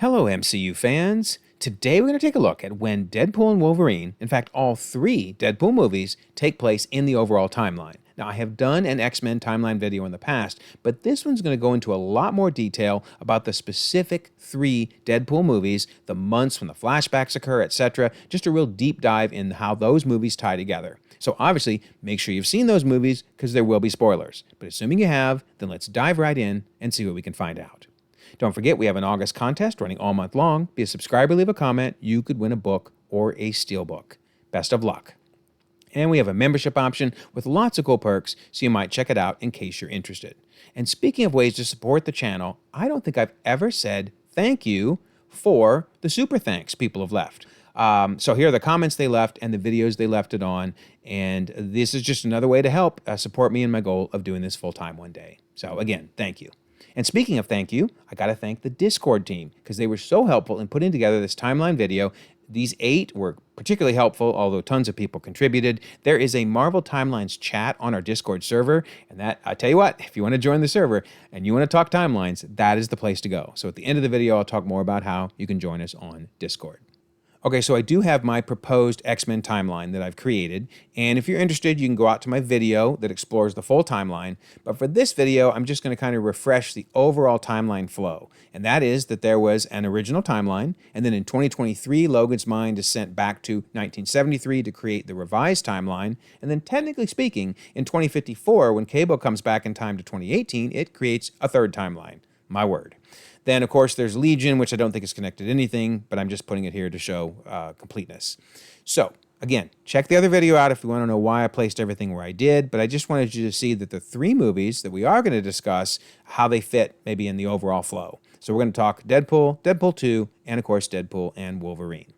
Hello, MCU fans. Today we're going to take a look at when Deadpool and Wolverine, in fact, all three Deadpool movies, take place in the overall timeline. Now, I have done an X-Men timeline video in the past, but this one's going to go into a lot more detail about the specific three Deadpool movies, the months when the flashbacks occur, etc. Just a real deep dive in how those movies tie together. So obviously, make sure you've seen those movies because there will be spoilers. But assuming you have, then let's dive right in and see what we can find out. Don't forget, we have an August contest running all month long. Be a subscriber, leave a comment. You could win a book or a steelbook. Best of luck. And we have a membership option with lots of cool perks, so you might check it out in case you're interested. And speaking of ways to support the channel, I don't think I've ever said thank you for the super thanks people have left. So here are the comments they left and the videos they left it on. And this is just another way to help support me in my goal of doing this full-time one day. So again, thank you. And speaking of thank you, I got to thank the Discord team because they were so helpful in putting together this timeline video. These 8 were particularly helpful, although tons of people contributed. There is a Marvel Timelines chat on our Discord server, and that, I tell you what, if you want to join the server and you want to talk timelines, that is the place to go. So at the end of the video, I'll talk more about how you can join us on Discord. Okay, so I do have my proposed X-Men timeline that I've created, and if you're interested, you can go out to my video that explores the full timeline, but for this video, I'm just going to kind of refresh the overall timeline flow, and that is that there was an original timeline, and then in 2023, Logan's mind is sent back to 1973 to create the revised timeline, and then technically speaking, in 2054, when Cable comes back in time to 2018, it creates a third timeline. My word. Then, of course, there's Legion, which I don't think is connected to anything, but I'm just putting it here to show completeness. So, again, check the other video out if you want to know why I placed everything where I did, but I just wanted you to see that the 3 movies that we are going to discuss, how they fit maybe in the overall flow. So we're going to talk Deadpool, Deadpool 2, and, of course, Deadpool and Wolverine.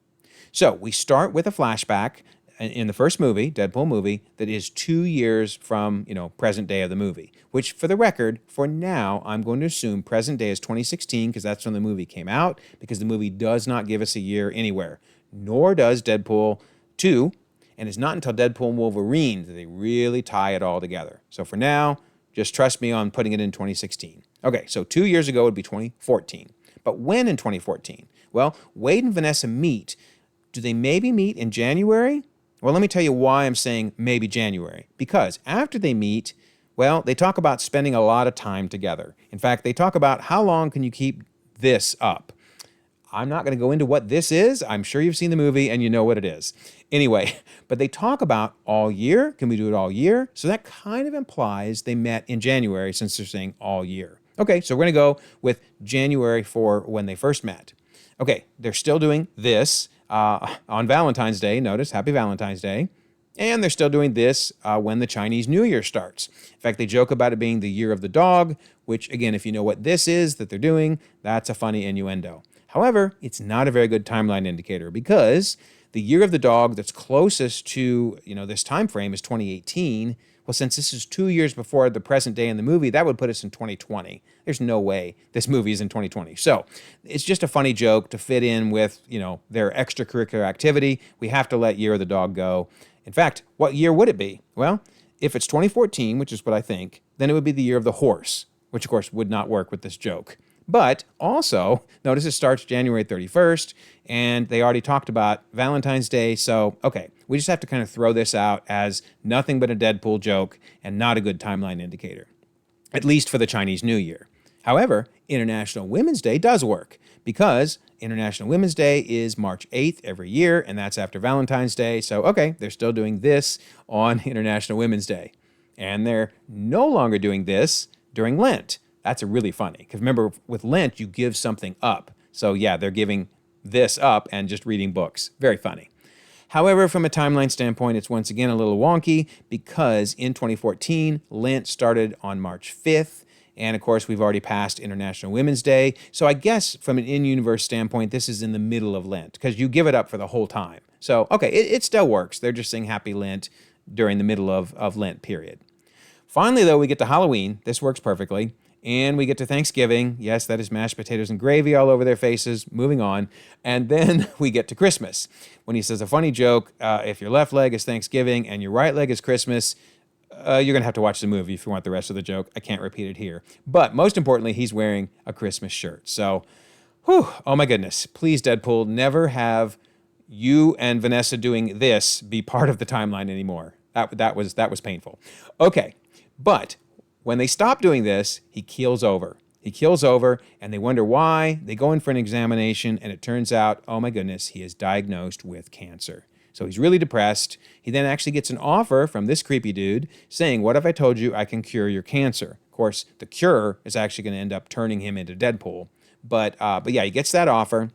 So we start with a flashback in the first movie, Deadpool movie, that is 2 years from, present day of the movie, which for the record, for now, I'm going to assume present day is 2016 because that's when the movie came out, because the movie does not give us a year anywhere, nor does Deadpool 2, and it's not until Deadpool and Wolverine that they really tie it all together. So for now, just trust me on putting it in 2016. Okay, so 2 years ago would be 2014. But when in 2014? Well, Wade and Vanessa meet. Do they maybe meet in January? Well, let me tell you why I'm saying maybe January. Because after they meet, well, they talk about spending a lot of time together. In fact, they talk about how long can you keep this up. I'm not going to go into what this is. I'm sure you've seen the movie and you know what it is. Anyway, but they talk about all year. Can we do it all year? So that kind of implies they met in January since they're saying all year. Okay, so we're going to go with January for when they first met. Okay, they're still doing this. On Valentine's Day, notice, Happy Valentine's Day, and they're still doing this when the Chinese New Year starts. In fact, they joke about it being the year of the dog, which, again, if you know what this is that they're doing, that's a funny innuendo. However, it's not a very good timeline indicator because the year of the dog that's closest to, this time frame is 2018. Well, since this is 2 years before the present day in the movie, that would put us in 2020. There's no way this movie is in 2020. So it's just a funny joke to fit in with, their extracurricular activity. We have to let Year of the Dog go. In fact, what year would it be? Well, if it's 2014, which is what I think, then it would be the year of the horse, which of course would not work with this joke. But also, notice it starts January 31st, and they already talked about Valentine's Day, so, okay, we just have to kind of throw this out as nothing but a Deadpool joke and not a good timeline indicator, at least for the Chinese New Year. However, International Women's Day does work, because International Women's Day is March 8th every year, and that's after Valentine's Day, so, okay, they're still doing this on International Women's Day. And they're no longer doing this during Lent. That's really funny, because remember, with Lent, you give something up. So yeah, they're giving this up and just reading books. Very funny. However, from a timeline standpoint, it's once again a little wonky because in 2014, Lent started on March 5th. And of course, we've already passed International Women's Day. So I guess from an in-universe standpoint, this is in the middle of Lent because you give it up for the whole time. So, okay, it still works. They're just saying Happy Lent during the middle of Lent period. Finally, though, we get to Halloween. This works perfectly. And we get to Thanksgiving. Yes, that is mashed potatoes and gravy all over their faces. Moving on. And then we get to Christmas. When he says a funny joke, if your left leg is Thanksgiving and your right leg is Christmas, you're going to have to watch the movie if you want the rest of the joke. I can't repeat it here. But most importantly, he's wearing a Christmas shirt. So Whew, oh my goodness. Please, Deadpool, never have you and Vanessa doing this be part of the timeline anymore. That was painful. Okay, but when they stop doing this, he keels over. He keels over, and they wonder why. They go in for an examination, and it turns out, oh my goodness, he is diagnosed with cancer. So he's really depressed. He then actually gets an offer from this creepy dude saying, what if I told you I can cure your cancer? Of course, the cure is actually going to end up turning him into Deadpool. But yeah, he gets that offer.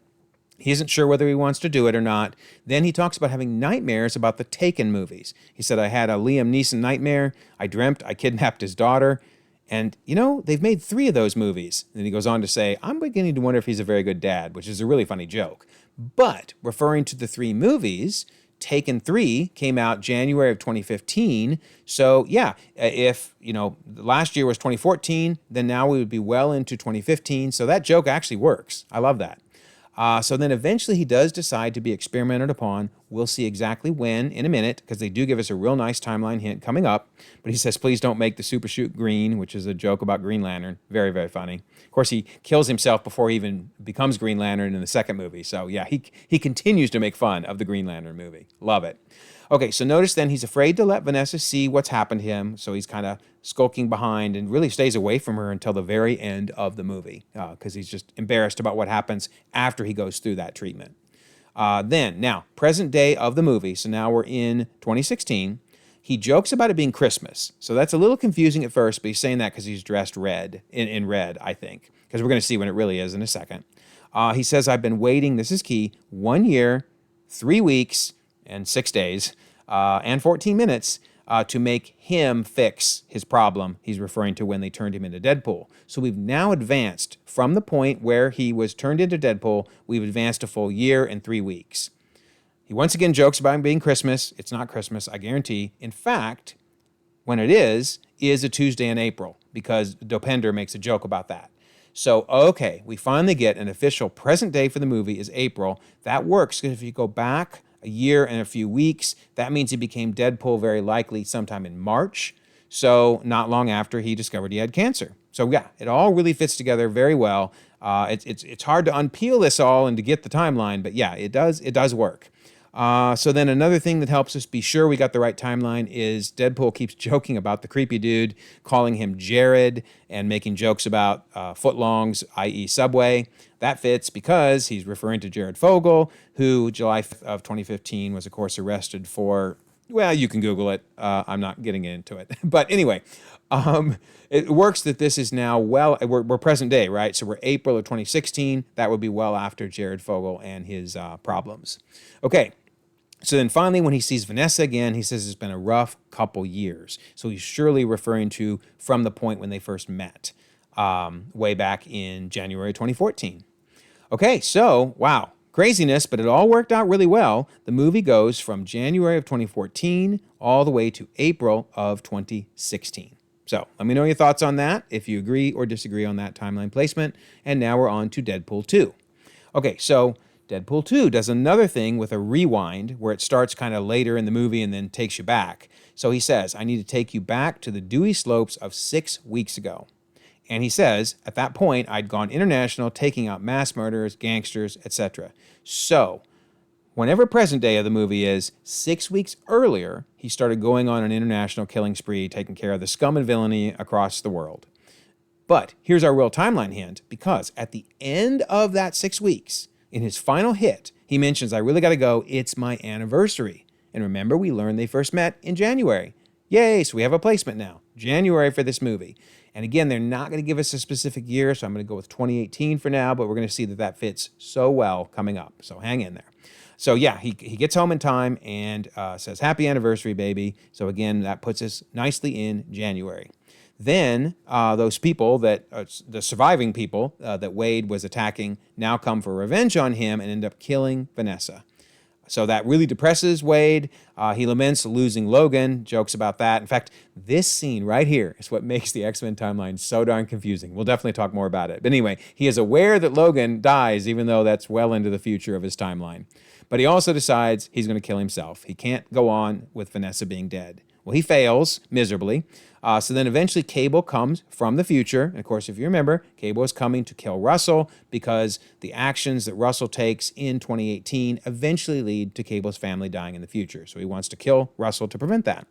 He isn't sure whether he wants to do it or not. Then he talks about having nightmares about the Taken movies. He said, I had a Liam Neeson nightmare. I dreamt I kidnapped his daughter. And, they've made 3 of those movies. And he goes on to say, I'm beginning to wonder if he's a very good dad, which is a really funny joke. But referring to the 3 movies, Taken 3 came out January of 2015. So, yeah, if, last year was 2014, then now we would be well into 2015. So that joke actually works. I love that. So then eventually he does decide to be experimented upon. We'll see exactly when in a minute, because they do give us a real nice timeline hint coming up. But he says, please don't make the super shoot green, which is a joke about Green Lantern. Very, very funny. Of course, he kills himself before he even becomes Green Lantern in the second movie. So yeah, he continues to make fun of the Green Lantern movie. Love it. Okay, so notice then he's afraid to let Vanessa see what's happened to him, so he's kind of skulking behind and really stays away from her until the very end of the movie because he's just embarrassed about what happens after he goes through that treatment. Now, present day of the movie, so now we're in 2016. He jokes about it being Christmas, so that's a little confusing at first, but he's saying that because he's dressed red, in red, I think, because we're going to see when it really is in a second. He says, I've been waiting, this is key, 1 year, 3 weeks, and 6 days, and 14 minutes to make him fix his problem. He's referring to when they turned him into Deadpool. So we've now advanced from the point where he was turned into Deadpool, we've advanced a full year and 3 weeks. He once again jokes about it being Christmas. It's not Christmas, I guarantee. In fact, when it is a Tuesday in April, because Dopender makes a joke about that. So, okay, we finally get an official present day for the movie is April. That works because if you go back a year and a few weeks, that means he became Deadpool very likely sometime in March. So not long after he discovered he had cancer. So yeah, it all really fits together very well. It's hard to unpeel this all and to get the timeline, but yeah, it does work. So then another thing that helps us be sure we got the right timeline is Deadpool keeps joking about the creepy dude, calling him Jared and making jokes about footlongs, i.e. Subway. That fits because he's referring to Jared Fogle, who July of 2015 was, of course, arrested for, well, you can Google it. I'm not getting into it. But anyway, it works that this is now we're present day, right? So we're April of 2016. That would be well after Jared Fogle and his problems. Okay. So then finally, when he sees Vanessa again, he says it's been a rough couple years. So he's surely referring to from the point when they first met, way back in January 2014. Okay, so, wow, craziness, but it all worked out really well. The movie goes from January of 2014 all the way to April of 2016. So let me know your thoughts on that, if you agree or disagree on that timeline placement. And now we're on to Deadpool 2. Okay, so Deadpool 2 does another thing with a rewind where it starts kind of later in the movie and then takes you back. So he says, I need to take you back to the dewy slopes of 6 weeks ago. And he says, at that point, I'd gone international, taking out mass murderers, gangsters, etc. So, whenever present day of the movie is, 6 weeks earlier, he started going on an international killing spree, taking care of the scum and villainy across the world. But here's our real timeline hint, because at the end of that 6 weeks, in his final hit, he mentions, I really got to go, it's my anniversary. And remember, we learned they first met in January. Yay, so we have a placement now. January for this movie. And again, they're not going to give us a specific year, so I'm going to go with 2018 for now, but we're going to see that that fits so well coming up. So hang in there. So yeah, he gets home in time and says, happy anniversary, baby. So again, that puts us nicely in January. Then those people, the surviving people that Wade was attacking, now come for revenge on him and end up killing Vanessa. So that really depresses Wade. He laments losing Logan, jokes about that. In fact, this scene right here is what makes the X-Men timeline so darn confusing. We'll definitely talk more about it. But anyway, he is aware that Logan dies, even though that's well into the future of his timeline. But he also decides he's going to kill himself. He can't go on with Vanessa being dead. Well, he fails miserably. So then eventually Cable comes from the future. And of course, if you remember, Cable is coming to kill Russell because the actions that Russell takes in 2018 eventually lead to Cable's family dying in the future. So he wants to kill Russell to prevent that.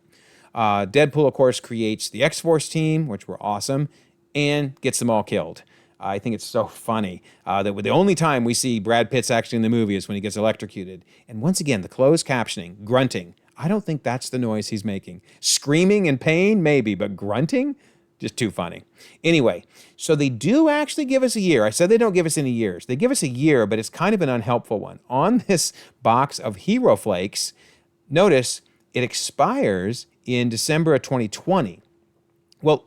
Deadpool, of course, creates the X-Force team, which were awesome, and gets them all killed. I think it's so funny that the only time we see Brad Pitt's actually in the movie is when he gets electrocuted. And once again, the closed captioning, grunting. I don't think that's the noise he's making. Screaming in pain, maybe, but grunting? Just too funny. Anyway, so they do actually give us a year. I said they don't give us any years. They give us a year, but it's kind of an unhelpful one. On this box of Hero Flakes, notice it expires in December of 2020. Well,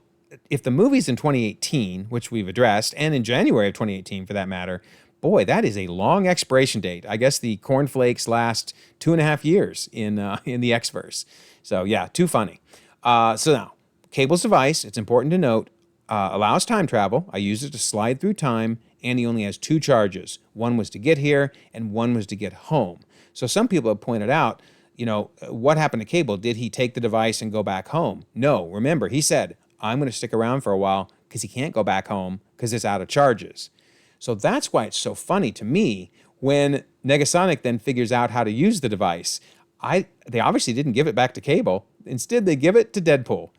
if the movie's in 2018, which we've addressed, and in January of 2018 for that matter, boy, that is a long expiration date. I guess the cornflakes last 2.5 years in the X-verse. So yeah, too funny. So now, Cable's device, it's important to note, allows time travel. I use it to slide through time, and he only has 2 charges. One was to get here, and one was to get home. So some people have pointed out, what happened to Cable? Did he take the device and go back home? No, remember, he said, I'm going to stick around for a while because he can't go back home because it's out of charges. So that's why it's so funny to me when Negasonic then figures out how to use the device. They obviously didn't give it back to Cable. Instead, they give it to Deadpool,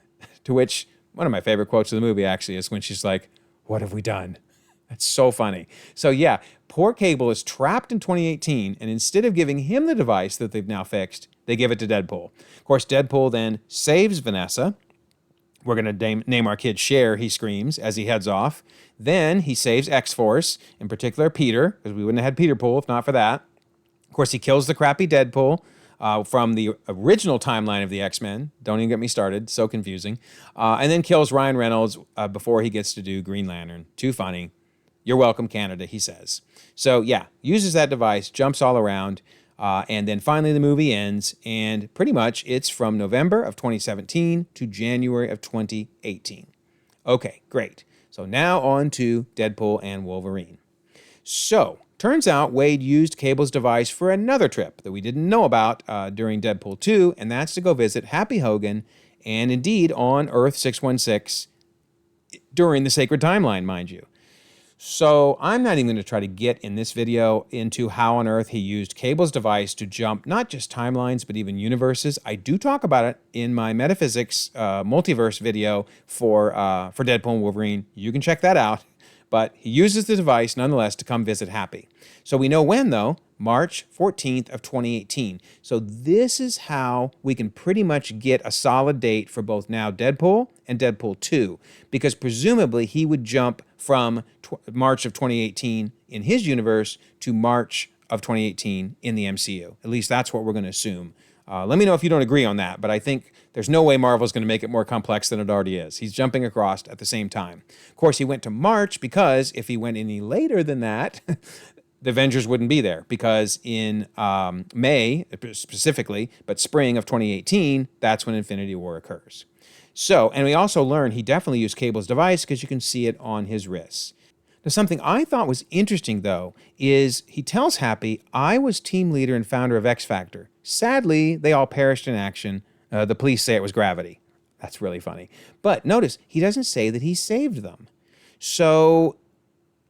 to which one of my favorite quotes of the movie actually is when she's like, "What have we done?" That's so funny. So yeah, poor Cable is trapped in 2018, and instead of giving him the device that they've now fixed, they give it to Deadpool. Of course, Deadpool then saves Vanessa. We're going to name our kid Cher, he screams as he heads off. Then he saves X-Force, in particular Peter, because we wouldn't have had Peter Pool if not for that. Of course, he kills the crappy Deadpool from the original timeline of the X-Men. Don't even get me started. So confusing. And then kills Ryan Reynolds before he gets to do Green Lantern. Too funny. You're welcome, Canada, he says. So yeah, uses that device, jumps all around. And then finally the movie ends, and pretty much it's from November of 2017 to January of 2018. Okay, great. So now on to Deadpool and Wolverine. So, turns out Wade used Cable's device for another trip that we didn't know about during Deadpool 2, and that's to go visit Happy Hogan, and indeed on Earth 616 during the Sacred Timeline, mind you. So I'm not even going to try to get in this video into how on earth he used Cable's device to jump not just timelines, but even universes. I do talk about it in my Metaphysics multiverse video for Deadpool and Wolverine. You can check that out. But he uses the device nonetheless to come visit Happy. So we know when, though, March 14th of 2018. So this is how we can pretty much get a solid date for both now Deadpool and Deadpool 2, because presumably he would jump from March of 2018 in his universe to March of 2018 in the MCU. At least that's what we're going to assume. Let me know if you don't agree on that, but I think there's no way Marvel's going to make it more complex than it already is. He's jumping across at the same time. Of course, he went to March because if he went any later than that, the Avengers wouldn't be there, because in May, specifically, but spring of 2018, that's when Infinity War occurs. So, and we also learn he definitely used Cable's device because you can see it on his wrists. Now, something I thought was interesting, though, is he tells Happy, I was team leader and founder of X Factor. Sadly, they all perished in action. The police say it was gravity. That's really funny. But notice, he doesn't say that he saved them. So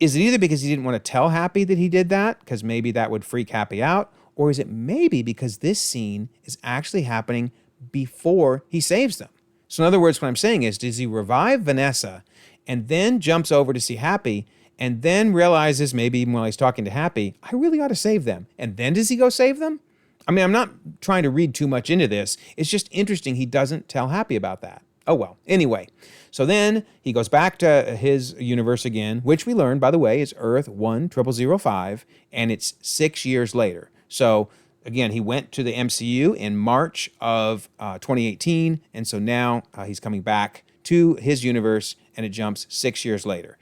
is it either because he didn't want to tell Happy that he did that, because maybe that would freak Happy out, or is it maybe because this scene is actually happening before he saves them? So in other words, what I'm saying is, does he revive Vanessa and then jumps over to see Happy and then realizes, maybe even while he's talking to Happy, I really ought to save them. And then does he go save them? I mean, I'm not trying to read too much into this. It's just interesting he doesn't tell Happy about that. Oh, well. Anyway, so then he goes back to his universe again, which we learned, by the way, is Earth 10005, and it's 6 years later. So again, he went to the MCU in March of 2018, and so now he's coming back to his universe, and it jumps 6 years later.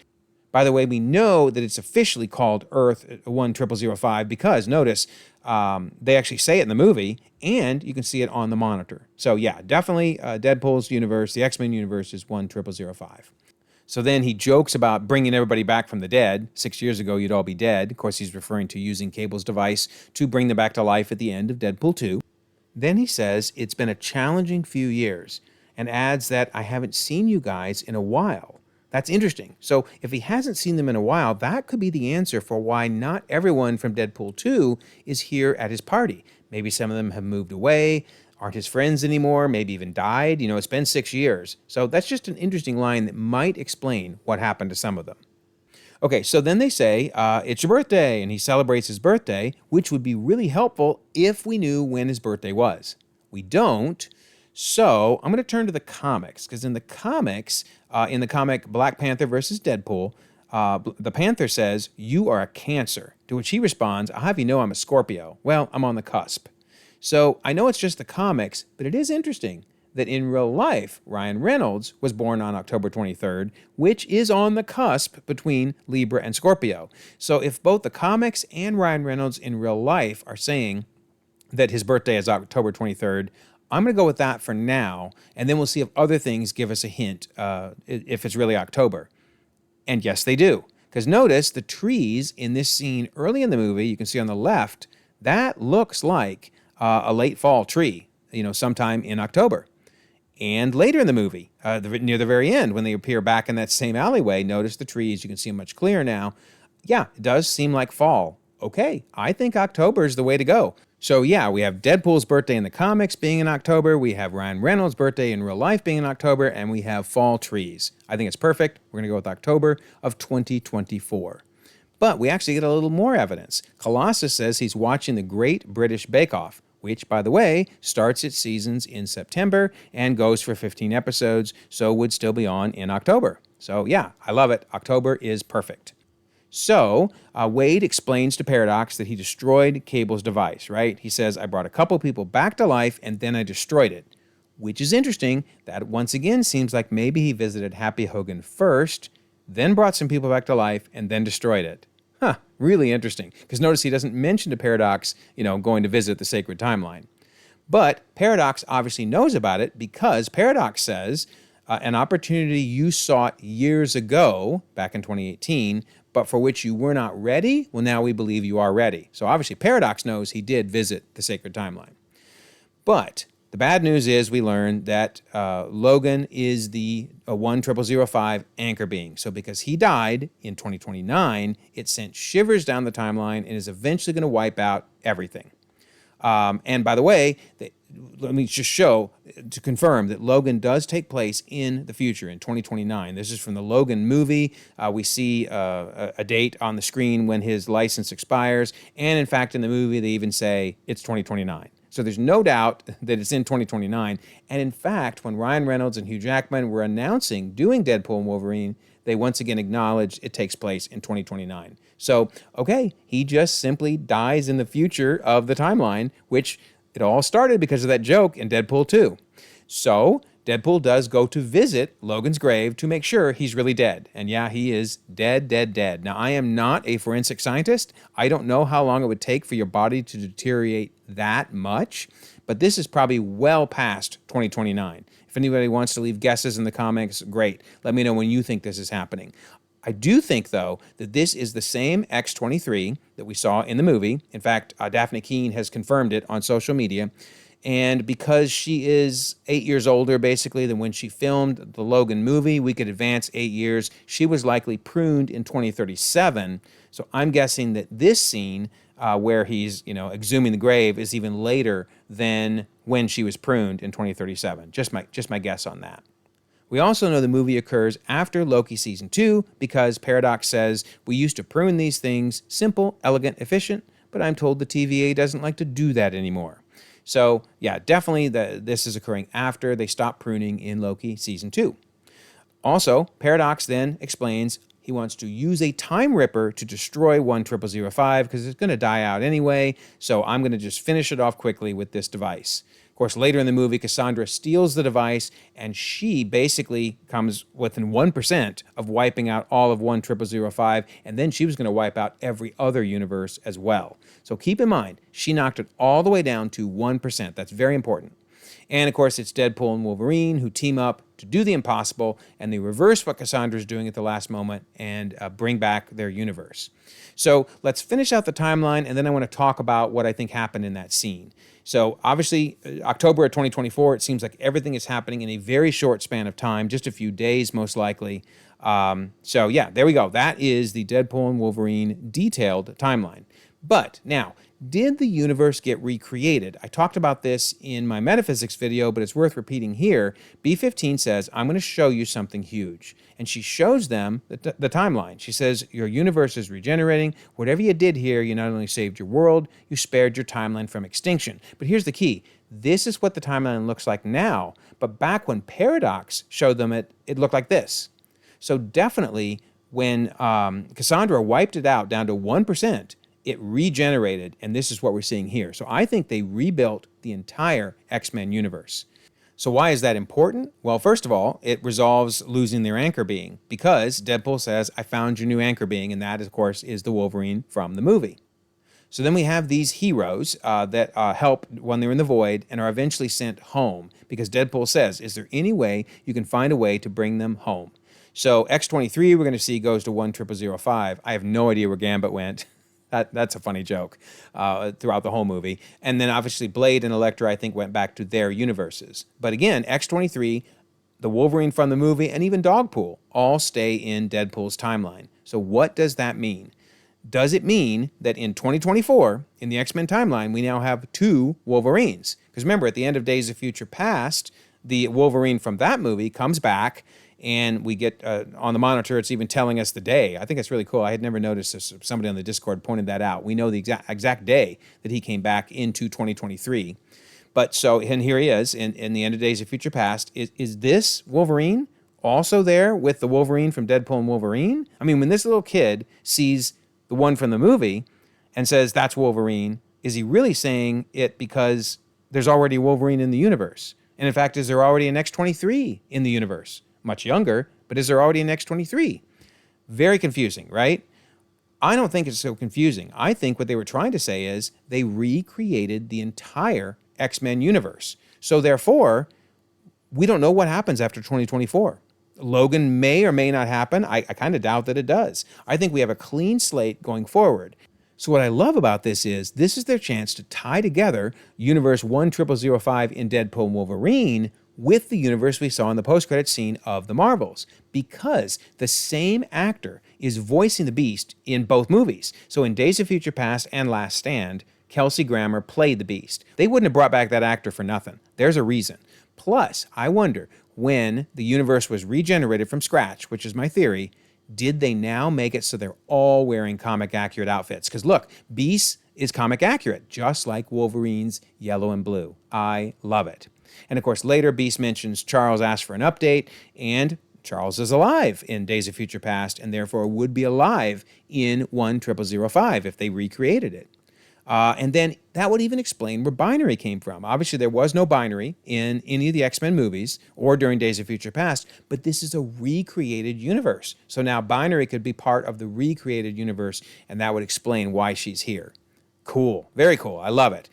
By the way, we know that it's officially called Earth 10005 because, notice, they actually say it in the movie, and you can see it on the monitor. So yeah, definitely Deadpool's universe, the X-Men universe, is 10005. So then he jokes about bringing everybody back from the dead. 6 years ago, you'd all be dead. Of course, he's referring to using Cable's device to bring them back to life at the end of Deadpool 2. Then he says it's been a challenging few years and adds that I haven't seen you guys in a while. That's interesting. So if he hasn't seen them in a while, that could be the answer for why not everyone from Deadpool 2 is here at his party. Maybe some of them have moved away, aren't his friends anymore, maybe even died. It's been 6 years. So that's just an interesting line that might explain what happened to some of them. Okay, so then they say, it's your birthday, and he celebrates his birthday, which would be really helpful if we knew when his birthday was. We don't, so I'm going to turn to the comics, because in the comics, in the comic Black Panther versus Deadpool, the Panther says, you are a Cancer, to which he responds, I'll have you know I'm a Scorpio. Well, I'm on the cusp. So I know it's just the comics, but it is interesting that in real life, Ryan Reynolds was born on October 23rd, which is on the cusp between Libra and Scorpio. So if both the comics and Ryan Reynolds in real life are saying that his birthday is October 23rd, I'm going to go with that for now, and then we'll see if other things give us a hint if it's really October. And yes, they do. Because notice the trees in this scene early in the movie, you can see on the left, that looks like a late fall tree, sometime in October. And later in the movie, near the very end, when they appear back in that same alleyway, notice the trees. You can see them much clearer now. Yeah, it does seem like fall. Okay, I think October is the way to go. So yeah, we have Deadpool's birthday in the comics being in October. We have Ryan Reynolds' birthday in real life being in October. And we have fall trees. I think it's perfect. We're going to go with October of 2024. But we actually get a little more evidence. Colossus says he's watching the Great British Bake Off, which, by the way, starts its seasons in September and goes for 15 episodes, so would still be on in October. So yeah, I love it. October is perfect. So Wade explains to Paradox that he destroyed Cable's device, right? He says, I brought a couple people back to life and then I destroyed it, which is interesting. That once again seems like maybe he visited Happy Hogan first, then brought some people back to life and then destroyed it. Huh, really interesting. Because notice he doesn't mention to Paradox, going to visit the sacred timeline. But Paradox obviously knows about it because Paradox says, an opportunity you sought years ago, back in 2018, but for which you were not ready, well, now we believe you are ready. So obviously Paradox knows he did visit the sacred timeline. But the bad news is we learn that Logan is the 10005 anchor being. So because he died in 2029, it sent shivers down the timeline and is eventually going to wipe out everything. And by the way, let me just show, to confirm that Logan does take place in the future, in 2029. This is from the Logan movie. We see a date on the screen when his license expires. And in fact, in the movie, they even say it's 2029. So there's no doubt that it's in 2029. And in fact, when Ryan Reynolds and Hugh Jackman were announcing doing Deadpool and Wolverine, they once again acknowledged it takes place in 2029. So, okay, he just simply dies in the future of the timeline, which it all started because of that joke in Deadpool 2. So Deadpool does go to visit Logan's grave to make sure he's really dead. And yeah, he is dead, dead, dead. Now, I am not a forensic scientist. I don't know how long it would take for your body to deteriorate that much, but this is probably well past 2029. If anybody wants to leave guesses in the comments, great. Let me know when you think this is happening. I do think, though, that this is the same X-23 that we saw in the movie. In fact, Daphne Keane has confirmed it on social media. And because she is 8 years older, basically, than when she filmed the Logan movie, we could advance 8 years. She was likely pruned in 2037. So I'm guessing that this scene where he's, exhuming the grave is even later than when she was pruned in 2037. Just my guess on that. We also know the movie occurs after Loki Season 2 because Paradox says, we used to prune these things simple, elegant, efficient, but I'm told the TVA doesn't like to do that anymore. So, yeah, definitely this is occurring after they stop pruning in Loki Season 2. Also, Paradox then explains he wants to use a Time Ripper to destroy 10005 because it's going to die out anyway, so I'm going to just finish it off quickly with this device. Of course, later in the movie, Cassandra steals the device, and she basically comes within 1% of wiping out all of 10005, and then she was going to wipe out every other universe as well. So keep in mind, she knocked it all the way down to 1%. That's very important. And of course, it's Deadpool and Wolverine who team up to do the impossible, and they reverse what Cassandra's doing at the last moment and bring back their universe. So let's finish out the timeline, and then I want to talk about what I think happened in that scene. So obviously, October of 2024, it seems like everything is happening in a very short span of time, just a few days most likely. So yeah, there we go. That is the Deadpool and Wolverine detailed timeline. But now, did the universe get recreated? I talked about this in my metaphysics video, but it's worth repeating here. B15 says, I'm going to show you something huge. And she shows them the timeline. She says, your universe is regenerating. Whatever you did here, you not only saved your world, you spared your timeline from extinction. But here's the key. This is what the timeline looks like now. But back when Paradox showed them it looked like this. So definitely when Cassandra wiped it out down to 1%, it regenerated, and this is what we're seeing here. So I think they rebuilt the entire X-Men universe. So why is that important? Well, first of all, it resolves losing their anchor being, because Deadpool says, I found your new anchor being, and that, of course, is the Wolverine from the movie. So then we have these heroes that help when they're in the void and are eventually sent home, because Deadpool says, is there any way you can find a way to bring them home? So X-23 we're going to see goes to 10005. I have no idea where Gambit went. That's a funny joke throughout the whole movie. And then obviously Blade and Elektra, I think, went back to their universes. But again, X-23, the Wolverine from the movie, and even Dogpool all stay in Deadpool's timeline. So what does that mean? Does it mean that in 2024, in the X-Men timeline, we now have 2 Wolverines? Because remember, at the end of Days of Future Past, the Wolverine from that movie comes back, and we get on the monitor, it's even telling us the day. I think it's really cool. I had never noticed this. Somebody on the Discord pointed that out. We know the exact day that he came back into 2023. But so, and here he is in the end of Days of Future Past. Is this Wolverine also there with the Wolverine from Deadpool and Wolverine? I mean, when this little kid sees the one from the movie and says, that's Wolverine, is he really saying it because there's already a Wolverine in the universe? And in fact, is there already an X-23 in the universe? Much younger, but is there already an X-23? Very confusing, right? I don't think it's so confusing. I think what they were trying to say is they recreated the entire X-Men universe. So therefore, we don't know what happens after 2024. Logan may or may not happen. I kind of doubt that it does. I think we have a clean slate going forward. So what I love about this is their chance to tie together Universe 10005 in Deadpool and Wolverine with the universe we saw in the post-credit scene of the Marvels, because the same actor is voicing the Beast in both movies. So in Days of Future Past and Last Stand, Kelsey Grammer played the Beast. They wouldn't have brought back that actor for nothing. There's a reason. Plus, I wonder, when the universe was regenerated from scratch, which is my theory, did they now make it so they're all wearing comic-accurate outfits? Because look, Beast is comic-accurate, just like Wolverine's yellow and blue. I love it. And of course, later Beast mentions Charles asked for an update, and Charles is alive in Days of Future Past, and therefore would be alive in 10005 if they recreated it. And then that would even explain where Binary came from. Obviously, there was no Binary in any of the X-Men movies or during Days of Future Past, but this is a recreated universe. So now Binary could be part of the recreated universe, and that would explain why she's here. Cool. Very cool. I love it.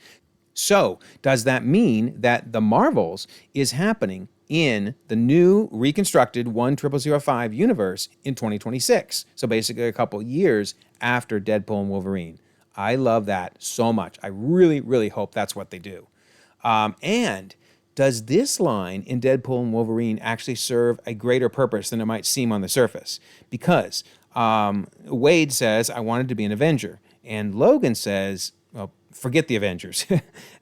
So does that mean that the Marvels is happening in the new reconstructed 10005 universe in 2026? So basically a couple years after Deadpool and Wolverine. I love that so much. I really, really hope that's what they do. And does this line in Deadpool and Wolverine actually serve a greater purpose than it might seem on the surface? Because Wade says, I wanted to be an Avenger. And Logan says, well, forget the Avengers.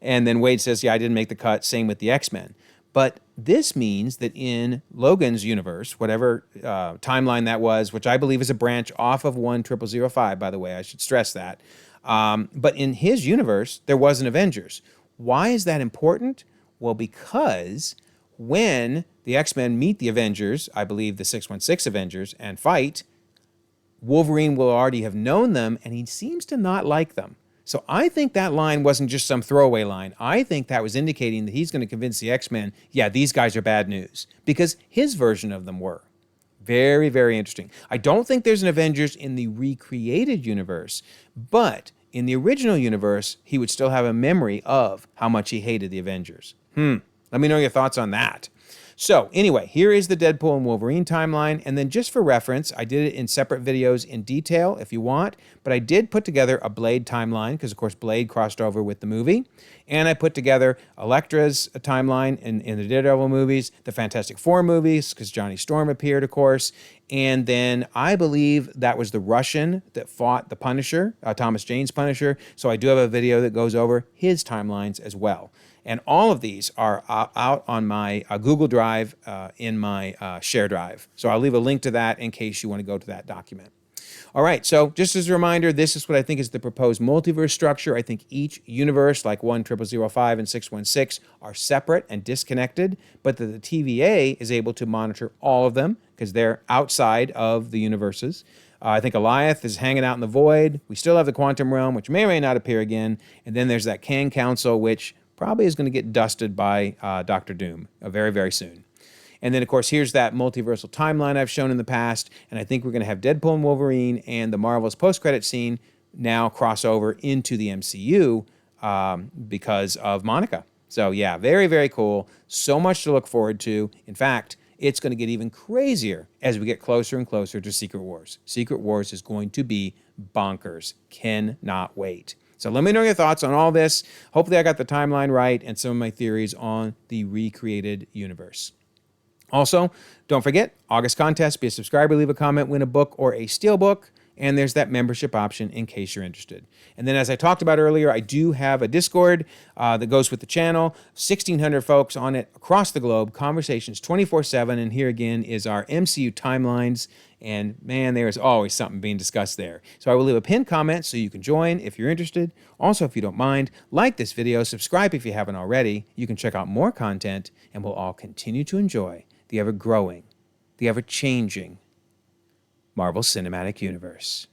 And then Wade says, yeah, I didn't make the cut. Same with the X-Men. But this means that in Logan's universe, whatever timeline that was, which I believe is a branch off of 10005, by the way, I should stress that. But in his universe, there was an Avengers. Why is that important? Well, because when the X-Men meet the Avengers, I believe the 616 Avengers, and fight, Wolverine will already have known them, and he seems to not like them. So I think that line wasn't just some throwaway line. I think that was indicating that he's going to convince the X-Men, yeah, these guys are bad news, because his version of them were. Very, very interesting. I don't think there's an Avengers in the recreated universe, but in the original universe, he would still have a memory of how much he hated the Avengers. Let me know your thoughts on that. So anyway, here is the Deadpool and Wolverine timeline. And then just for reference, I did it in separate videos in detail if you want, but I did put together a Blade timeline because of course Blade crossed over with the movie. And I put together Elektra's timeline in the Daredevil movies, the Fantastic Four movies, because Johnny Storm appeared, of course. And then I believe that was the Russian that fought the Punisher, Thomas Jane's Punisher. So I do have a video that goes over his timelines as well. And all of these are out on my Google Drive in my share drive. So I'll leave a link to that in case you want to go to that document. All right, so just as a reminder, this is what I think is the proposed multiverse structure. I think each universe, like 10005 and 616, are separate and disconnected, but that the TVA is able to monitor all of them because they're outside of the universes. I think Goliath is hanging out in the void. We still have the quantum realm, which may or may not appear again. And then there's that Kang Council, which probably is going to get dusted by Dr. Doom very, very soon. And then, of course, here's that multiversal timeline I've shown in the past. And I think we're going to have Deadpool and Wolverine and the Marvel's post-credit scene now cross over into the MCU because of Monica. So, yeah, very, very cool. So much to look forward to. In fact, it's going to get even crazier as we get closer and closer to Secret Wars. Secret Wars is going to be bonkers. Cannot wait. So let me know your thoughts on all this. Hopefully I got the timeline right and some of my theories on the recreated universe. Also, don't forget, August contest, be a subscriber, leave a comment, win a book or a steelbook, and there's that membership option in case you're interested. And then as I talked about earlier, I do have a Discord that goes with the channel, 1,600 folks on it across the globe, conversations 24/7, and here again is our MCU timelines, and man, there is always something being discussed there. So I will leave a pinned comment so you can join if you're interested. Also, if you don't mind, like this video, subscribe if you haven't already. You can check out more content, and we'll all continue to enjoy the ever-growing, the ever-changing Marvel Cinematic Universe.